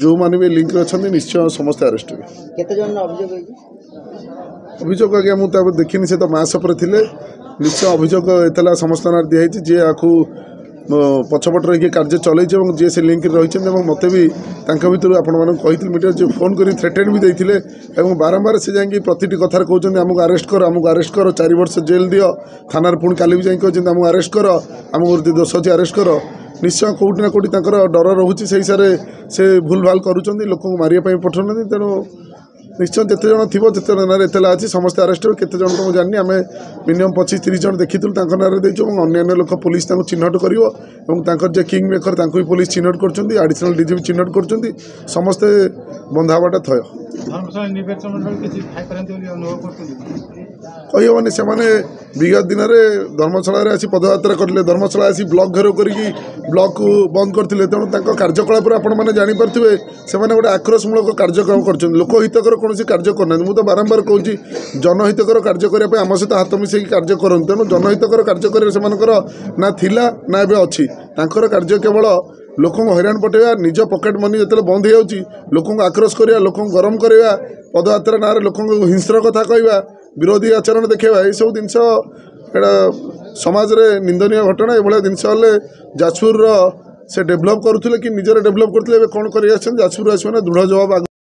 जो मैंने भी लिंक अच्छा निश्चय समस्त अरेस्ट हुए अभियोग आज्ञा मुझे देखनी से तो मास थे निश्चय अभियोग एतला समस्त दिखाई जी आपको पछपट रही कार्य चलई जी से लिंक रही मत भी भर आपड़ी मीडिया जो फोन कर थ्रेटेन भी देते बारंबार से जाकि प्रति कथार कहते आमको अरेस्ट कर 4 वर्ष जेल दियो थाना पुणी काली भी जाकि आमको अरेस्ट कर आमको दोष अच्छी अरेस्ट कर निश्चय कौटि ना कौटि डर रोचे से हिसाब से भूल भाल कर लोक मारे पठाऊना तेणु निश्चय जिते जन थी जिते ना एतला अच्छी समस्त अरेस्ट हो केते जन तो मुझे जानी आम मिनिमम 25-30 जन देखी ना देचु अन्य लोक पुलिस चिन्हट कर किंग मेकर भी पुलिस चिन्हट कर आडिशनल डीजी भी चिन्हट कर समस्ते बंधावाटा थय कहबनी से विगत दिन में धर्मशाला आसी पदयात्रा करते धर्मशाला आसी ब्लॉक घेराव कर ब्लॉक को बंद करते तेणु कार्यकलाप आपने जानीपे से गोटे आक्रोशमूलक कार्यक्रम कर लोक हितकर कौन कार्य करना मुझे बारंबार कहूँ जनहितकर कार्य करने आम सहित हाथ मिसेक कार्य करूँ तेणु जनहितकर कार्य कर ना थिला ना एवं अच्छी कार्य केवल लोक हैरान पटेवा निज पकेट मनी जो बंद हो लोक आक्रोश करवा लोक गरम करवा पदयात्रा ना लोक हिंस्र कथा कहवा विरोधी आचरण देखा ये सब जिनस समाज रे निंदनीय घटना ये जिनस जाजपुर से डेभलप करुले कि निजर डेभलप करते कौन कर जाजपुर आसने दृढ़ जवाब